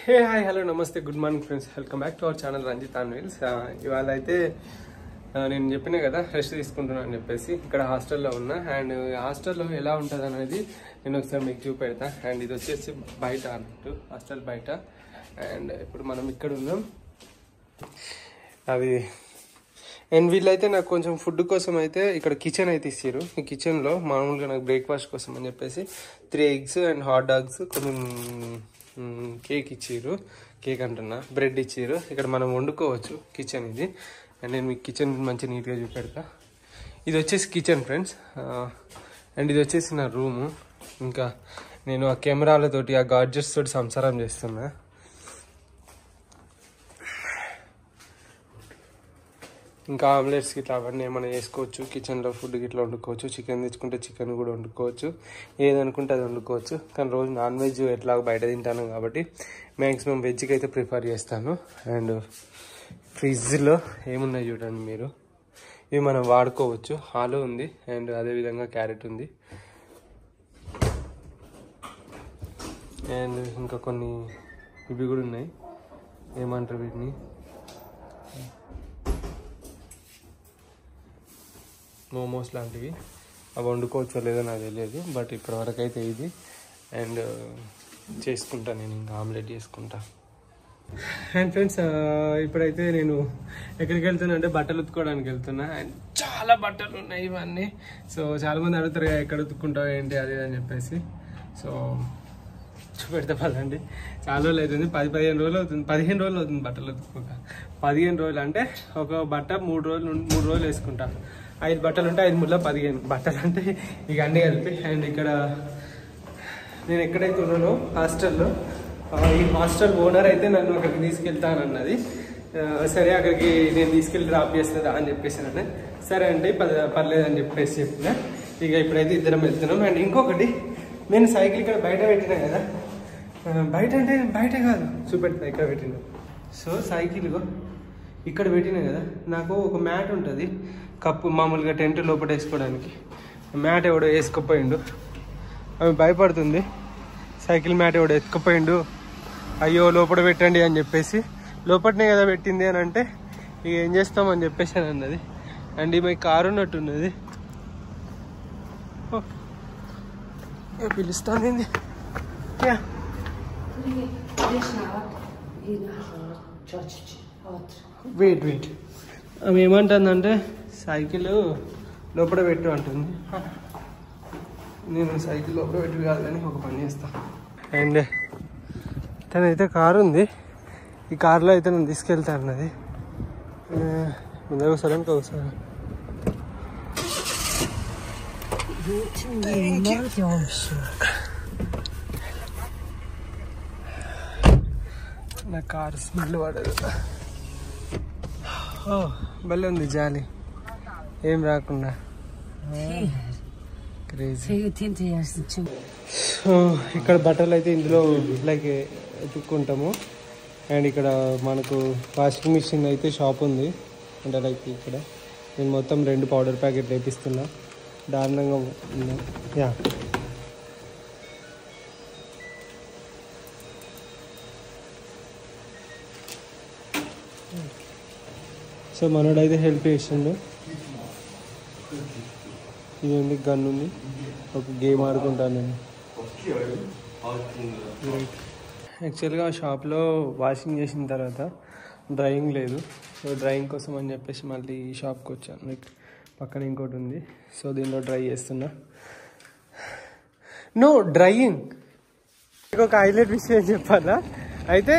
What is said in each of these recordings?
హే hi hello నమస్తే good morning friends, welcome back to our channel Ranjit on wheels. ఇవాళ అయితే నేను చెప్పినా కదా రెస్ట్ తీసుకుంటున్నాను అని చెప్పేసి ఇక్కడ హాస్టల్లో ఉన్నా. అండ్ హాస్టల్లో ఎలా ఉంటుంది అనేది నేను ఒకసారి మీకు చూపెడతా. అండ్ ఇది వచ్చేసి బయట అన్నట్టు, హాస్టల్ బయట. అండ్ ఇప్పుడు మనం ఇక్కడ ఉన్నాం. అవి అండ్ వీళ్ళైతే నాకు కొంచెం ఫుడ్ కోసం అయితే ఇక్కడ కిచెన్ అయితే ఇచ్చారు. ఈ కిచెన్లో మామూలుగా నాకు బ్రేక్ఫాస్ట్ కోసం అని చెప్పేసి 3 eggs అండ్ హాట్ డాగ్స్, కొంచెం కేక్ ఇచ్చారు. కేక్ అంటున్నా, బ్రెడ్ ఇచ్చారు. ఇక్కడ మనం వండుకోవచ్చు కిచెన్ ఇది. అండ్ నేను మీకు కిచెన్ మంచి నీట్గా చూపెడతా. ఇది వచ్చేసి కిచెన్ ఫ్రెండ్స్. అండ్ ఇది వచ్చేసి నా రూము. ఇంకా నేను ఆ కెమెరాలతోటి ఆ గాడ్జెట్స్ తోటి సంసారం చేస్తున్నా. ఇంకా ఆమ్లెట్స్కి ఇట్లా అవన్నీ ఏమైనా వేసుకోవచ్చు. కిచెన్లో ఫుడ్ ఇట్లా వండుకోవచ్చు. చికెన్ తెచ్చుకుంటే చికెన్ కూడా వండుకోవచ్చు. ఏదనుకుంటే అది వండుకోవచ్చు. కానీ రోజు నాన్ వెజ్ ఎట్లా బయట తింటాను కాబట్టి మ్యాక్సిమం వెజ్కి అయితే ప్రిఫర్ చేస్తాను. అండ్ ఫ్రిడ్జ్లో ఏమున్నాయి చూడండి మీరు, ఇవి మనం వాడుకోవచ్చు. ఆలు ఉంది అండ్ అదేవిధంగా క్యారెట్ ఉంది. అండ్ ఇంకా కొన్ని ఇవి కూడా ఉన్నాయి, ఏమంటారు వీటిని, మోమోస్ లాంటివి. అవి వండుకోవచ్చో లేదో నాకు తెలియదు, బట్ ఇప్పటివరకు అయితే ఇది. అండ్ చేసుకుంటా, నేను ఇంకా ఆమ్లెట్ చేసుకుంటా. అండ్ ఫ్రెండ్స్, ఇప్పుడైతే నేను ఎక్కడికి వెళ్తున్నా అంటే బట్టలు ఉతుక్కోవడానికి వెళ్తున్నా. అండ్ చాలా బట్టలు ఉన్నాయి ఇవన్నీ. సో చాలామంది అడుగుతారు ఎక్కడ ఉతుక్కుంటావు ఏంటి అది అని చెప్పేసి. సో చూపెడతా పదండి. చాలా రోజులు అవుతుంది, 10-15 రోజులు అవుతుంది. 15 రోజులు అవుతుంది బట్టలు ఉతుక్కుంటా. 15 రోజులు అంటే ఒక బట్ట 3 రోజులు వేసుకుంటా. 5 బట్టలు ఉంటే 5 ముళ్ళ 15 బట్టలు అంటే ఇక అన్నీ కలిపి. అండ్ ఇక్కడ నేను ఎక్కడైతే ఉన్నానో హాస్టల్లో, ఈ హాస్టల్ ఓనర్ అయితే నన్ను అక్కడికి తీసుకెళ్తానన్నది. సరే అక్కడికి నేను తీసుకెళ్ళి డ్రాప్ చేస్తుందా అని చెప్పేసి అన్న. సరే అండి పర్లేదు అని చెప్పేసి చెప్పిన. ఇక ఇప్పుడైతే ఇద్దరం వెళ్తున్నాం. అండ్ ఇంకొకటి, నేను సైకిల్ ఇక్కడ బయట పెట్టినా కదా, బయట అంటే బయట కాదు, చూపెడతా ఇక్కడ పెట్టిన. సో సైకిల్ ఇక్కడ పెట్టినా కదా, నాకు ఒక మ్యాట్ ఉంటుంది కప్పు, మామూలుగా టెంట్ లోపల వేసుకోవడానికి. మ్యాట్ ఎవడో వేసుకుపోయిండు, ఆమె భయపడుతుంది. సైకిల్ మ్యాట్ ఎవడో ఎత్తుకుపోయిండు, అయ్యో లోపల పెట్టండి అని చెప్పేసి. లోపలనే కదా పెట్టింది అని అంటే ఇక ఏం చేస్తామని చెప్పేసి అని అన్నది. అండ్ ఈమె కారు ఉన్నట్టున్నది, పిలుస్తాను. వెయిట్ ఆమె ఏమంటుందంటే సైకిల్ లోపల పెట్టు అంటుంది. నేను సైకిల్ లోపల పెట్టి కాదు కానీ ఒక పని చేస్తా. అండ్ తనైతే కారు ఉంది, ఈ కారులో అయితే నేను తీసుకెళ్తా అన్నది. ముందు ఒకసారి ఇంకొకసారి నా కారు స్మెల్ పడదు. భలే ఉంది జాలి, ఏం రాకుండా. సో ఇక్కడ బట్టలు అయితే ఇందులో లైక్ ఎత్తుక్కుంటాము. అండ్ ఇక్కడ మనకు వాషింగ్ మిషన్ అయితే షాప్ ఉంది. అంటే లైక్ ఇక్కడ నేను మొత్తం 2 పౌడర్ ప్యాకెట్లు వేపిస్తున్నా. దారుణంగా ఉంది. యా సో మనోడైతే హెల్ప్ చేసిండు. ఇది ఉంది, గన్ ఉంది, ఒక గేమ్ ఆడుకుంటాను నేను. యాక్చువల్గా షాప్లో వాషింగ్ చేసిన తర్వాత డ్రైయింగ్ లేదు. సో డ్రైయింగ్ కోసం అని చెప్పేసి మళ్ళీ ఈ షాప్కి వచ్చాను. లైక్ పక్కన ఇంకోటి ఉంది, సో దీనిలో డ్రై చేస్తున్నా. No drying. ఒక హైలైట్ విషయం చెప్పాలా, అయితే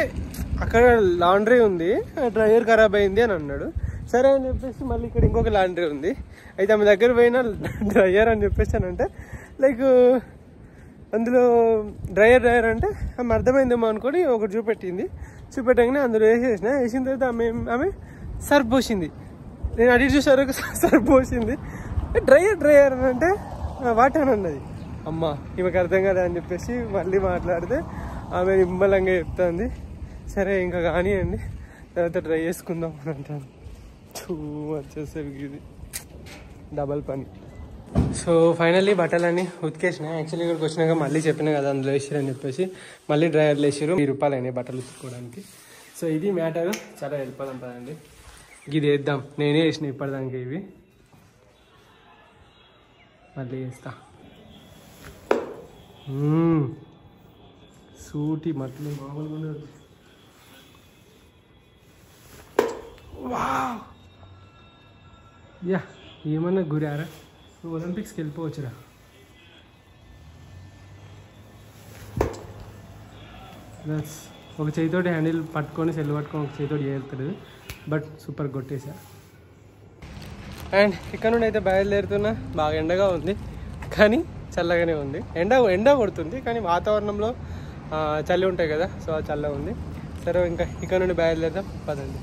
అక్కడ లాండ్రీ ఉంది, డ్రైయర్ ఖరాబ్ అయింది అని అన్నాడు. సరే అని చెప్పేసి మళ్ళీ ఇక్కడ ఇంకొక లాండ్రీ ఉంది. అయితే ఆమె దగ్గర పోయినా డ్రైయర్ అని చెప్పేసి అని అంటే లైక్ అందులో డ్రైయర్ అంటే ఆమె అర్థమైందేమో అనుకొని ఒకటి చూపెట్టగానే అందులో వేసిన తర్వాత ఆమె సర్ఫ్ పోసింది. నేను అడిగి చూసారు, సర్ఫ్ పోసింది. డ్రైయర్ అని అంటే వాట్ అని అన్నది. అమ్మ ఈమెకు అర్థం కదా అని చెప్పేసి మళ్ళీ మాట్లాడితే ఆమె నిమ్మలంగా చెప్తుంది. సరే ఇంకా కానివ్వండి, తర్వాత డ్రై చేసుకుందాం అని అంటాను. వచ్చేసరికి ఇది డబల్ పని. సో ఫైనల్లీ బట్టలన్నీ ఉతికేసినాయి. యాక్చువల్లీ ఇక్కడికి వచ్చినాక మళ్ళీ చెప్పినా కదా అందులో వేసిరని చెప్పేసి మళ్ళీ డ్రైవర్లు వేసారు. 1000 రూపాయలు అయినాయి బట్టలు ఉతుక్కోవడానికి. సో ఇది మ్యాటర్. చాలా వెళ్ళిపోదాం పదండి. ఇది వేద్దాం. నేనే వేసిన ఇప్పటిదానికి. ఇవి మళ్ళీ వేస్తా. సూటి మట్లు మామూలుగా ఉండదు. వావ్ యా ఏమన్నా గురారా నువ్వు ఒలింపిక్స్కి వెళ్ళిపోవచ్చురా. దట్స్ ఒక చేతితోటి హ్యాండిల్ పట్టుకొని సెల్ పట్టుకొని ఒక చేతితోటి చేస్తాడు. But super కొట్టేసా. అండ్ ఇక్కడ నుండి అయితే బయలుదేరుతున్నా. బాగా ఎండగా ఉంది కానీ చల్లగానే ఉంది. ఎండ కొడుతుంది కానీ వాతావరణంలో చలి ఉంటాయి కదా, సో చల్లగా ఉంది. సరే ఇంకా ఇక్కడ నుండి బయలుదేరుదాం పదండి.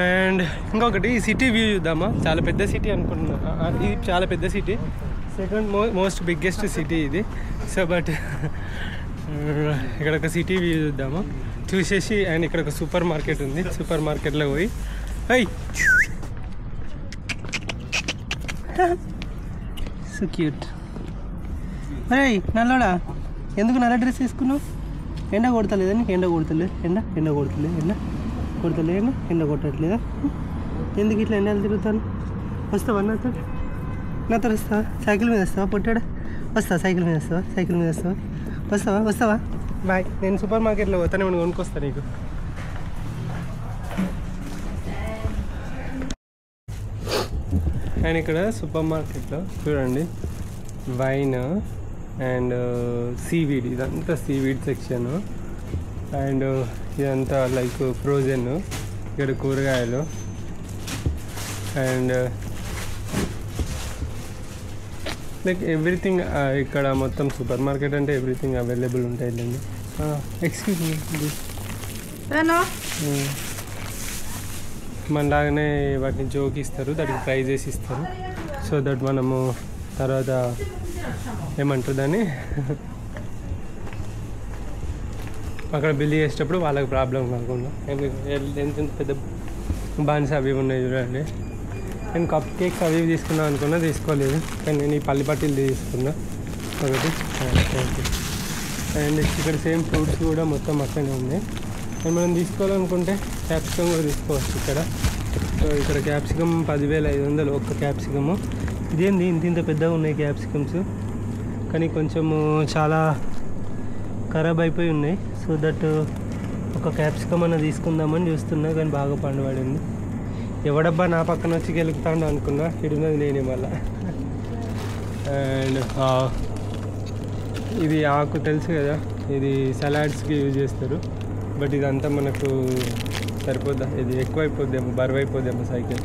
అండ్ ఇంకొకటి ఈ సిటీ వ్యూ చూద్దామా. చాలా పెద్ద సిటీ అనుకుంటున్నా. ఇది చాలా పెద్ద city, second most biggest city ఇది. సో బట్ ఇక్కడ ఒక సిటీ వ్యూ చూద్దామా చూసేసి. అండ్ ఇక్కడ ఒక సూపర్ మార్కెట్ ఉంది. సూపర్ మార్కెట్లో పోయి సో క్యూట్. అరే నల్లోడా ఎందుకు నల్ల డ్రెస్ వేసుకున్నావు? ఎండ కొడతలేదని. ఎండ కొడతలేదు. ఎండ కొడతలేదు. ఎండ కొట్టట్లేదా? ఎందుకు ఇట్లా ఎండలు తిరుగుతాను? వస్తావా నాతో వస్తావా? సైకిల్ మీద వస్తావా? పొట్టాడా వస్తావా? సైకిల్ మీద వస్తావా? వస్తావా? బాయ్. నేను సూపర్ మార్కెట్లో పోతాను, ఏమైనా కొనుక్కొస్తాను నీకు. అండ్ ఇక్కడ సూపర్ మార్కెట్లో చూడండి వైన్ అండ్ సీవీడ్, ఇదంతా సీవీడ్ సెక్షన్. అండ్ ఇదంతా లైక్ ఫ్రోజన్. ఇక్కడ కూరగాయలు అండ్ లైక్ ఎవ్రీథింగ్. ఇక్కడ మొత్తం సూపర్ మార్కెట్ అంటే ఎవ్రీథింగ్ అవైలబుల్ ఉంటాయిలేండి. ఎక్స్క్యూజ్ మీ, మనలాగానే వాటిని జోకిస్తారు, దానికి ప్రైజెస్ ఇస్తారు. సో దట్ మనము తర్వాత ఏమంటారు దాన్ని అక్కడ బిల్ చేసేటప్పుడు వాళ్ళకి ప్రాబ్లం కాకుండా. ఎంత పెద్ద బాన్స్ అవి ఉన్నాయి చూడండి. నేను కప్ కేక్స్ అవి తీసుకున్నాను అనుకున్నా, తీసుకోలేదు. కానీ నేను ఈ పల్లి పట్టీలు తీసుకున్నా ఒకటి. అండ్ ఇక్కడ సేమ్ ఫ్రూట్స్ కూడా మొత్తం అక్కడనే ఉన్నాయి. అండ్ మనం తీసుకోవాలనుకుంటే క్యాప్సికమ్ కూడా తీసుకోవచ్చు ఇక్కడ. సో ఇక్కడ క్యాప్సికమ్ 10,500 ఒక్క క్యాప్సికము. ఇదేంది ఇంత పెద్దగా ఉన్నాయి క్యాప్సికమ్స్, కానీ కొంచెము చాలా ఖరాబ్ అయిపోయి ఉన్నాయి. సో దట్ ఒక క్యాప్సికమ్ అన్న తీసుకుందామని చూస్తున్నా, కానీ బాగా పండుపడింది. ఎవడబ్బా నా పక్కన వచ్చి గెలుపుతాడు అనుకున్నా, ఇడున్నది నేనే మళ్ళా. అండ్ ఇది ఆకు తెలుసు కదా, ఇది సలాడ్స్కి యూజ్ చేస్తారు. బట్ ఇదంతా మనకు సరిపోద్దా? ఇది ఎక్కువ అయిపోద్దేమో, బరువు అయిపోద్దేమో సైకిల్.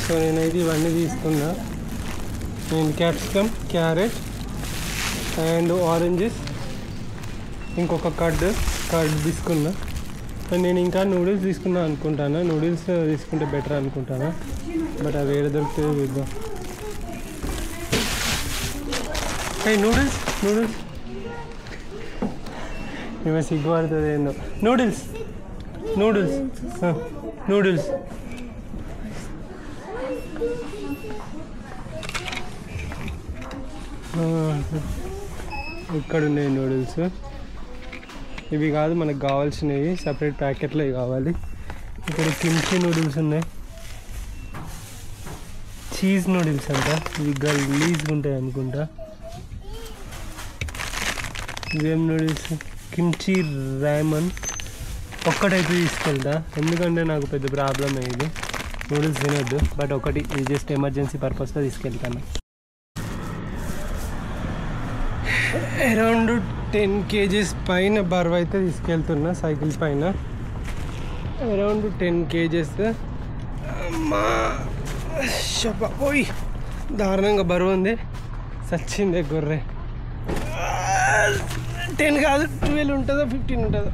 సో నేనైతే ఇవన్నీ తీసుకున్నా. నేను క్యాప్సికమ్, క్యారెట్ అండ్ ఆరెంజెస్, ఇంకొక కర్డ్ తీసుకున్నా. అండ్ నేను ఇంకా నూడిల్స్ తీసుకున్నా అనుకుంటాను. నూడిల్స్ తీసుకుంటే బెటర్ అనుకుంటాను, బట్ అవి ఏడ దొరుకుతాయో చూద్దాం. నూడిల్స్ ఇవి సిగ్గుపడుతుంది ఏందో. నూడిల్స్ ఇక్కడ ఉన్నాయి నూడిల్స్. ఇవి కాదు మనకు కావాల్సినవి, సపరేట్ ప్యాకెట్లో ఇవి కావాలి. ఇక్కడ కిమ్చి నూడిల్స్ ఉన్నాయి, చీజ్ నూడిల్స్ అంట. ఇవి గలీజ్గా ఉంటాయి అనుకుంటా. ఇవేం నూడిల్స్? కిమ్చి ర్యామన్. ఒక్కటైతే తీసుకెళ్తా, ఎందుకంటే నాకు పెద్ద ప్రాబ్లం అయ్యేది నూడిల్స్ తినొద్దు. బట్ ఒకటి ఇది జస్ట్ ఎమర్జెన్సీ పర్పస్లో తీసుకెళ్తాను. అరౌండ్ 10 kgs పైన బరువు అయితే తీసుకెళ్తున్నా సైకిల్ పైన. Around 10 kgs. అమ్మా ఓయ్ దారుణంగా బరువు ఉంది. సచ్చిందే గొర్రె. 10 కాదు 12 ఉంటుందో 15 ఉంటుందో.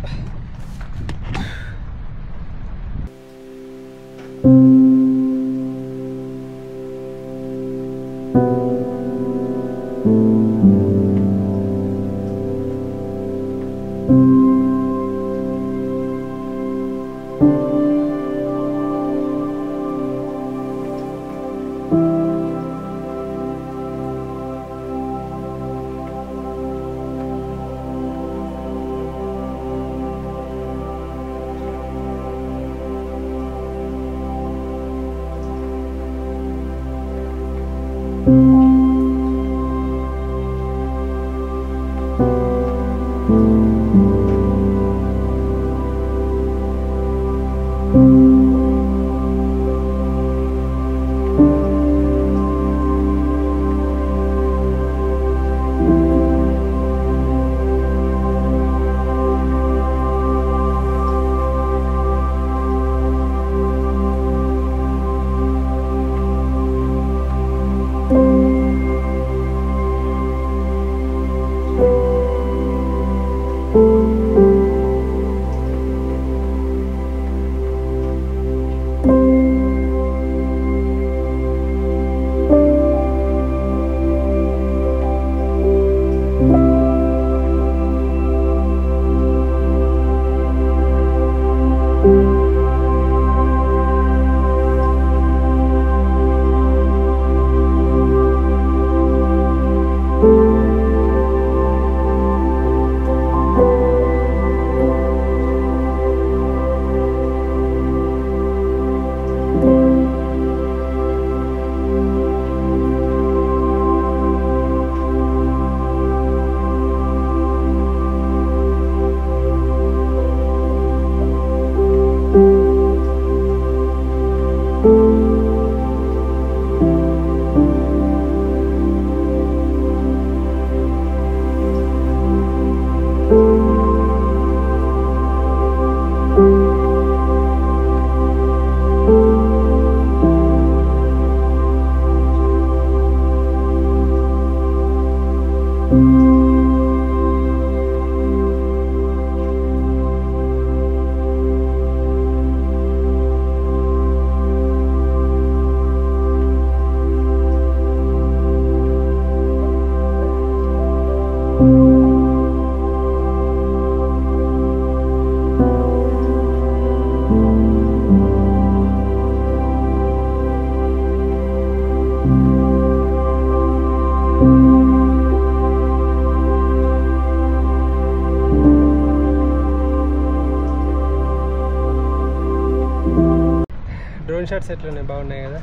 డ్రోన్ షాట్స్ ఎట్లున్నాయి, బాగున్నాయి కదా.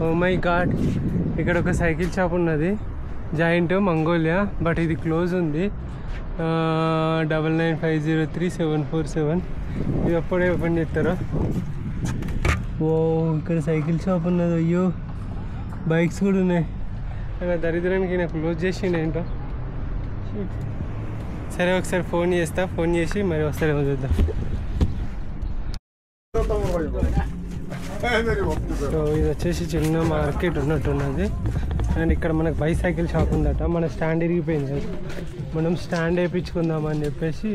ఓ మై గాడ్, ఇక్కడ ఒక సైకిల్ షాప్ ఉన్నది, జాయింట్ మంగోలియా, బట్ ఇది క్లోజ్ ఉంది. 99503747 ఇది అప్పుడే ఓపెన్ చేస్తారా. ఓ ఇక్కడ సైకిల్ షాప్ ఉన్నది. అయ్యో బైక్స్ కూడా ఉన్నాయి. దరిద్రానికి నేను క్లోజ్ చేసిండు ఏంటో. సరే ఒకసారి ఫోన్ చేస్తా, ఫోన్ చేసి మరి వస్తారేమో చూద్దాం. సో ఇది వచ్చేసి చిన్న మార్కెట్ ఉన్నట్టున్నది. అండ్ ఇక్కడ మనకు బైసైకిల్ షాప్ ఉందట. మన స్టాండ్ ఇరిగిపోయింది, మనం స్టాండ్ వేయించుకుందామని చెప్పేసి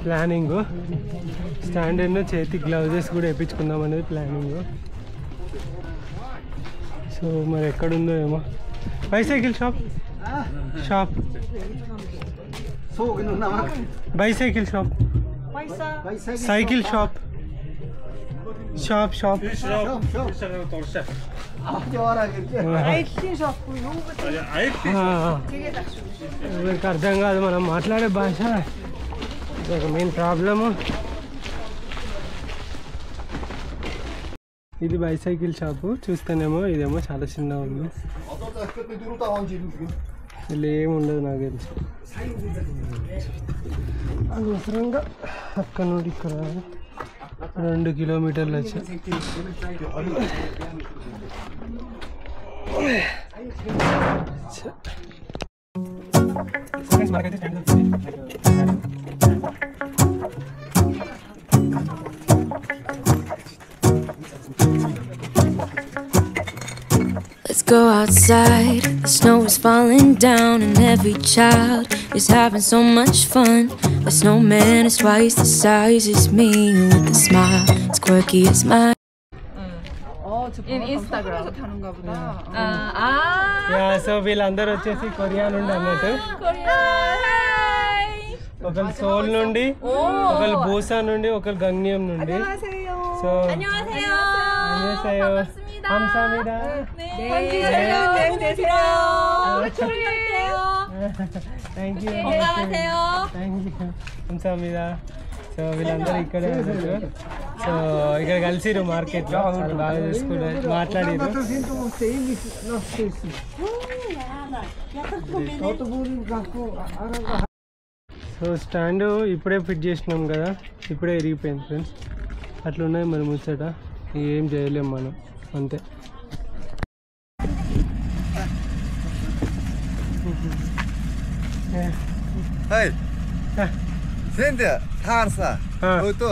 ప్లానింగ్. స్టాండ్ ఎన్నో చేతి గ్లౌజెస్ కూడా వేయించుకుందాం అనేది ప్లానింగ్. సో మరి ఎక్కడుందో ఏమో bicycle shop. Bicycle shop, cycle shop, shop వీరికి అర్థం కాదు మనం మాట్లాడే భాష, మెయిన్ ప్రాబ్లము. ఇది బైసైకిల్ షాపు చూస్తేనేమో ఇదేమో చాలా చిన్న ఉంది, ఇలా ఏమి ఉండదు నాకు తెలిసి. అనవసరంగా అక్కడ నుండి ఇక్కడ 2 కిలోమీటర్లు వచ్చి Let's go outside, the snow is falling down and every child is having so much fun. The snowman is twice the size as me with a smile as quirky as mine. In Instagram. So వీళ్ళందరూ వచ్చేసి Korea నుండి అన్నట్టు. ఒకరు soul నుండి, ఒకరు బూసా నుండి, ఒకరు గంగ్నియం నుండి. సో 감사합니다. Thank you, 감사합니다. సో వీళ్ళందరూ ఇక్కడే ఉన్నారు. సో ఇక్కడ కలిసిరు మార్కెట్లో, వాళ్ళు బాగా చూసుకున్నారు, మాట్లాడారు. సో స్టాండ్ ఇప్పుడే ఫిట్ చేసినాం కదా, ఇప్పుడే ఇరిగిపోయింది ఫ్రెండ్స్. అట్లున్నాయి మరి ముచ్చట, ఏం చేయలేము మనం, అంతే. Sende, Tarsa. Auto.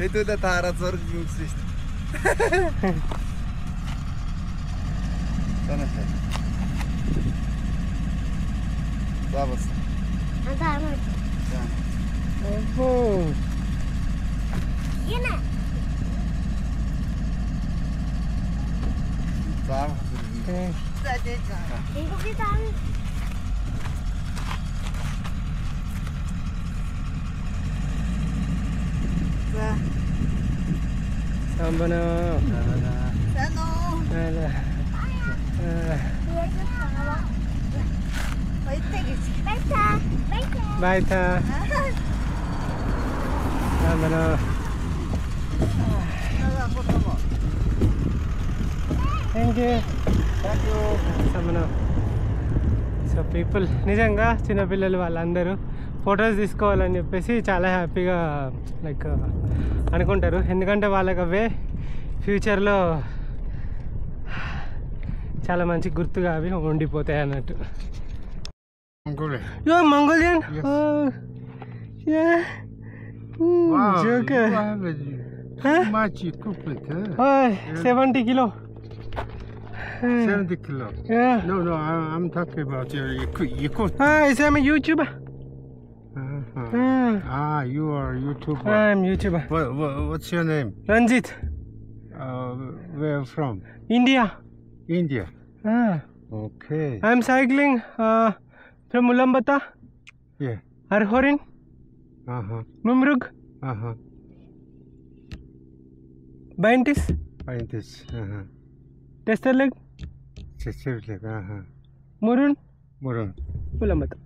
Itu da Tara zorglugsist. Sana şey. Davos. Tamam. ఓహో Yine. Davos. Ibu kita. సంబన Hello. బయట సంబన థ్యాంక్ యూ సంబన. సో పీపుల్ నిజంగా చిన్నపిల్లలు వాళ్ళందరూ ఫొటోస్ తీసుకోవాలని చెప్పేసి చాలా హ్యాపీగా లైక్ అనుకుంటారు, ఎందుకంటే వాళ్ళకి అవే ఫ్యూచర్లో చాలా మంచి గుర్తుగా అవి ఉండిపోతాయి అన్నట్టు. You're Mongolian? Yes. Oh, yeah. Wow, Joker. you have a Huh? much equipment, huh? Oh, 70 kilo. 70 kilo. Yeah. No, I'm talking about your equipment. I'm a YouTuber. You are a YouTuber. I'm YouTuber. What's your name? Ranjit. Where from? India. India. Okay. I'm cycling from Ulaanbaatar, Yeah. Arhorin, Numrug, Baintis, This. Testerleg, Murun, Murun. Ulaanbaatar.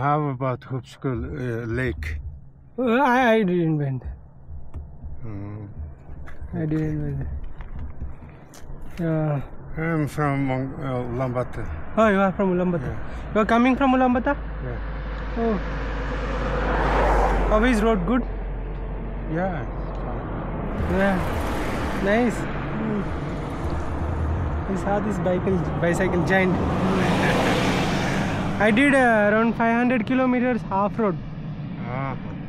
How about Hoopskull Lake? I didn't went. I didn't. I'm from Ulaanbaatar. Oh, you are from Ulaanbaatar. You are coming from Ulaanbaatar? Yeah. Oh. How is road good? Yeah. Yeah. Nice. I saw this bicycle giant. I did around 500 kilometers off-road.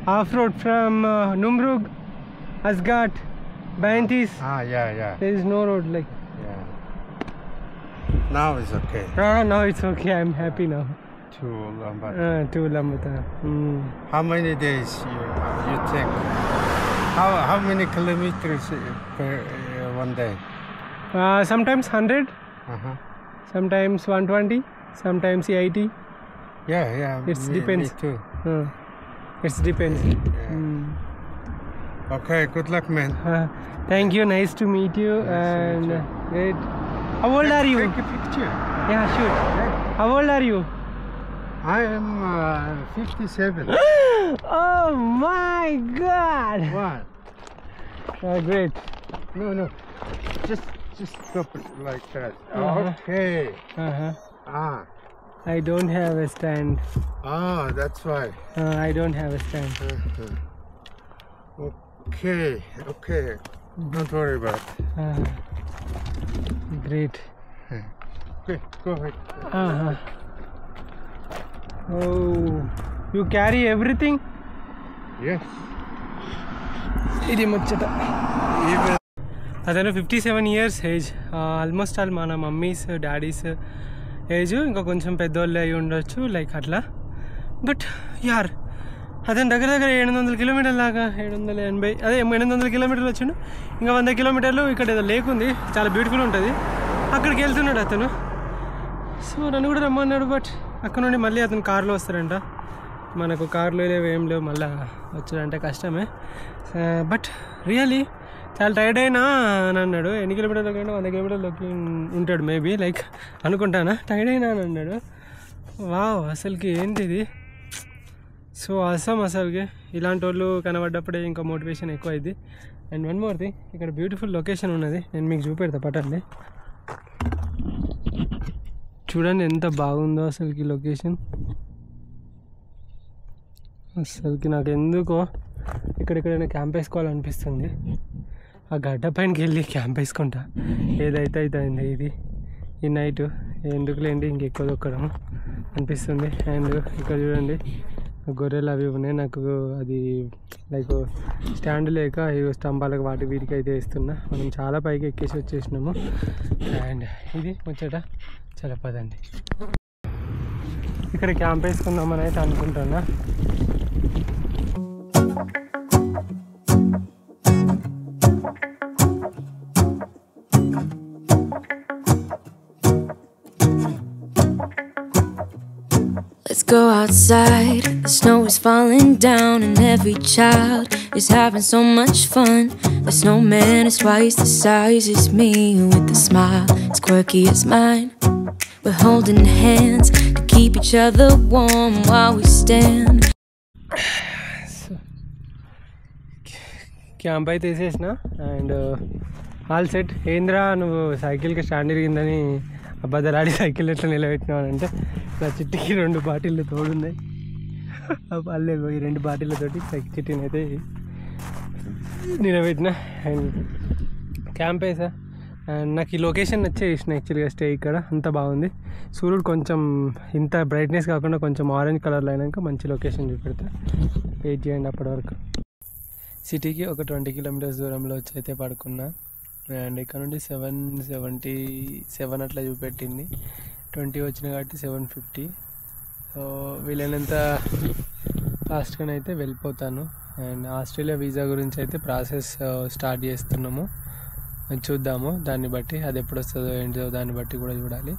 Off-road from Numrug, Asgat, Bantis. Yeah. There is no road like. Yeah. Now it's okay. Now it's okay. I'm happy now. To Ulaanbaatar. To Ulaanbaatar. How many days you think? How many kilometers per one day? Sometimes 100, sometimes 120, sometimes 80. Yeah. It depends. Me too. It depends. Okay, good luck, man. Thank you. Nice to meet you. And great. How old are you? Take a picture. Yeah, sure. How old are you? I am 57. Oh my God! What? Great. No. Just stop it like that. Okay. I don't have a stand. That's why. I don't have a stand. Okay. Don't worry about it. Great. Okay, go ahead. Oh, you carry everything? Yes. ఇది ముచ్చట. Even అతను 57 years age. Almost all మన mummies daddy's age, ఇంకా కొంచెం పెద్దోళ్ళు అయి ఉండొచ్చు like అట్లా. బట్ యార్ అతను దగ్గర 700 కిలోమీటర్ల దాకా, 780, అదే 800 కిలోమీటర్లు వచ్చిండు. ఇంకా 100 కిలోమీటర్లు ఇక్కడ ఏదో లేక్ ఉంది, చాలా బ్యూటిఫుల్ ఉంటుంది, అక్కడికి వెళ్తున్నాడు అతను. సో నన్ను కూడా రమ్మన్నాడు. బట్ అక్కడ నుండి మళ్ళీ అతను కార్లో వస్తారంట. మనకు కార్లో ఏం లేవు, మళ్ళీ వచ్చాడంటే కష్టమే. బట్ రియలీ చాలా టైర్డ్ అయినా అని అన్నాడు. ఎన్ని కిలోమీటర్లకి అంటే 100 కిలోమీటర్లకి ఉంటాడు మేబీ, లైక్ అనుకుంటానా. టైర్డ్ అయినా అని అన్నాడు. వావ్, అసలుకి ఏంటిది, సో అసమ్ అసలుకి. ఇలాంటి వాళ్ళు కనబడ్డప్పుడే ఇంకా మోటివేషన్ ఎక్కువ అయింది. అండ్ వన్ మోర్ థింగ్, ఇక్కడ బ్యూటిఫుల్ లొకేషన్ ఉన్నది, నేను మీకు చూపెడతా పట్టండి. చూడండి ఎంత బాగుందో అసలుకి లొకేషన్. అసలుకి నాకు ఎందుకో ఇక్కడెక్కడైనా క్యాంప్ వేసుకోవాలనిపిస్తుంది. ఆ గడ్డ పైనకి వెళ్ళి క్యాంప్ వేసుకుంటా, ఏదైతే అవుతుంది ఇది ఈ నైట్. ఎందుకులేండి ఇంకెక్కువ దొక్కడం అనిపిస్తుంది. అండ్ ఇక్కడ చూడండి గొర్రెలు అవి ఉన్నాయి. నాకు అది లైక్ స్టాండ్ లేక ఈ స్తంభాలకు వాటి వీటికి అయితే వేస్తున్నా. మనం చాలా పైకి ఎక్కేసి వచ్చేసినాము. అండ్ ఇది ముచ్చట. చాలా పదండి, ఇక్కడ క్యాంప్ వేసుకుందామని అయితే అనుకుంటున్నా. Let's go outside, the snow is falling down and every child is having so much fun. The snowman is twice the size as me, with a smile as quirky as mine. We're holding hands to keep each other warm while we stand. Camp అయితే వేసేసిన and all set. ఏంద్రా నువ్వు సైకిల్కి stand ఇరిగిందని అబద్ధలాడి cycle ఎట్లా నిలబెట్టినావు అంటే, నా చిట్టికి 2 బాటిళ్ళు తోడున్నాయి. పర్లేదు, ఈ 2 బాటిళ్ళతోటి సైకిల్ చిట్టిని అయితే నిలబెట్టిన. అండ్ క్యాంప్ వేసా. అండ్ నాకు ఈ లొకేషన్ నచ్చేసిన యాక్చువల్గా. స్టే ఇక్కడ అంత బాగుంది. సూర్యుడు కొంచెం ఇంత బ్రైట్నెస్ కాకుండా కొంచెం ఆరెంజ్ కలర్లో అయినాక మంచి లొకేషన్ చూపెడతా. వెయిట్ చేయండి అప్పటి వరకు. సిటీకి ఒక 20 కిలోమీటర్స్ దూరంలో వచ్చి అయితే పడుకున్నా. అండ్ ఇక్కడ నుండి 777 అట్లా చూపెట్టింది. 20 వచ్చిన కాబట్టి 750. సో వీలైనంత ఫాస్ట్గానైతే వెళ్ళిపోతాను. అండ్ ఆస్ట్రేలియా వీసా గురించి అయితే ప్రాసెస్ స్టార్ట్ చేస్తున్నాము. చూద్దాము, దాన్ని బట్టి అది ఎప్పుడు వస్తుందో ఏంటో దాన్ని బట్టి కూడా చూడాలి.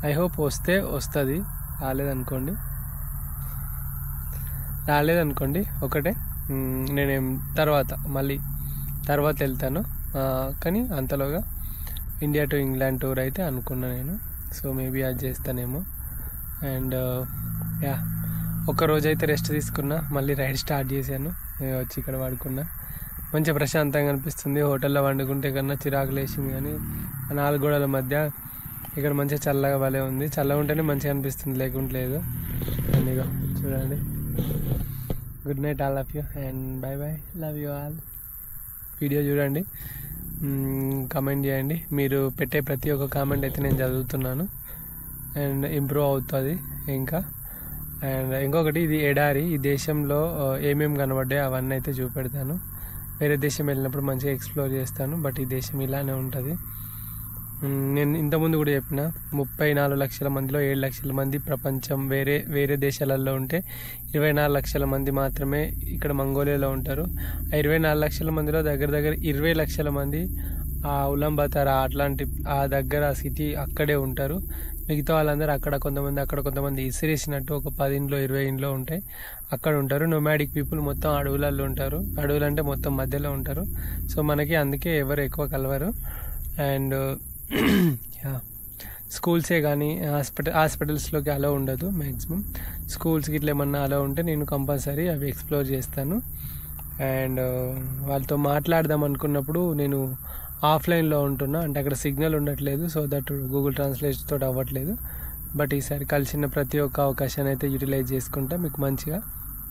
ఐ హోప్ వస్తే వస్తుంది, రాలేదనుకోండి ఒకటే. నేనేం మళ్ళీ తర్వాత వెళ్తాను. కానీ అంతలోగా ఇండియా టు ఇంగ్లాండ్ టూర్ అయితే అనుకున్నా నేను. సో మేబీ అది చేస్తానేమో. అండ్ ఒక్కరోజు అయితే రెస్ట్ తీసుకున్నా, మళ్ళీ రైడ్ స్టార్ట్ చేశాను, వచ్చి ఇక్కడ పడుకున్నా. మంచి ప్రశాంతంగా అనిపిస్తుంది. హోటల్లో వండుకుంటే కన్నా చిరాకు లేచింది, కానీ ఆ 4 గోడల మధ్య ఇక్కడ మంచిగా చల్లగా భలే ఉంది. చల్లగా ఉంటేనే మంచిగా అనిపిస్తుంది, లేకుంటే లేదు. అండ్ ఇగో చూడండి. Good night all of you and bye bye, love you all. Video చూడండి, కామెంట్ చేయండి. మీరు పెట్టే ప్రతి ఒక్క కామెంట్ అయితే నేను చదువుతున్నాను అండ్ ఇంప్రూవ్ అవుతుంది ఇంకా. అండ్ ఇంకొకటి, ఇది ఎడారి. ఈ దేశంలో ఏమేమి కనబడ్డాయో అవన్నీ అయితే చూపెడతాను. వేరే దేశం వెళ్ళినప్పుడు మంచిగా ఎక్స్ప్లోర్ చేస్తాను, బట్ ఈ దేశం ఇలానే ఉంటుంది. నేను ఇంతకుముందు కూడా చెప్పిన 34 లక్షల మందిలో 7 లక్షల మంది ప్రపంచం వేరే దేశాలలో ఉంటే 24 లక్షల మంది మాత్రమే ఇక్కడ మంగోలియాలో ఉంటారు. ఆ 24 లక్షల మందిలో దగ్గర 20 లక్షల మంది ఆ ఉలంబతారా అట్లాంటి ఆ దగ్గర సిటీ అక్కడే ఉంటారు. మిగతా వాళ్ళందరూ అక్కడ కొంతమంది ఇసిరేసినట్టు ఒక 10 ఇండ్లో 20 ఇండ్లో ఉంటాయి, అక్కడ ఉంటారు. నోమాడిక్ పీపుల్ మొత్తం అడవులలో ఉంటారు. అడవులు అంటే మొత్తం మధ్యలో ఉంటారు. సో మనకి అందుకే ఎవరు ఎక్కువ కలవరు. అండ్ స్కూల్సే కానీ హాస్పిటల్స్లోకి అలో ఉండదు మ్యాక్సిమం. స్కూల్స్కి ఇట్లా ఏమన్నా అలో ఉంటే నేను కంపల్సరీ అవి ఎక్స్ప్లోర్ చేస్తాను. అండ్ వాళ్ళతో మాట్లాడదాం అనుకున్నప్పుడు నేను ఆఫ్లైన్లో ఉంటున్నా, అంటే అక్కడ సిగ్నల్ ఉండట్లేదు. సో దట్ గూగుల్ ట్రాన్స్లేట్ తోటి అవ్వట్లేదు. బట్ ఈసారి కలిసిన ప్రతి ఒక్క అవకాశాన్ని అయితే యూటిలైజ్ చేసుకుంటా, మీకు మంచిగా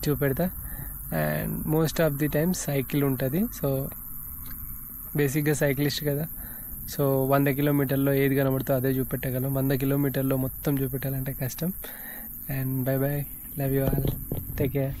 చూపెడతా. And most of the times cycle ఉంటుంది. సో బేసిక్గా సైక్లిస్ట్ కదా, సో 100 కిలోమీటర్లో ఏది కనబడుతుందో అదే చూపెట్టగలం. 100 కిలోమీటర్లో మొత్తం చూపెట్టాలంటే కష్టం. And bye bye, love you all, take care.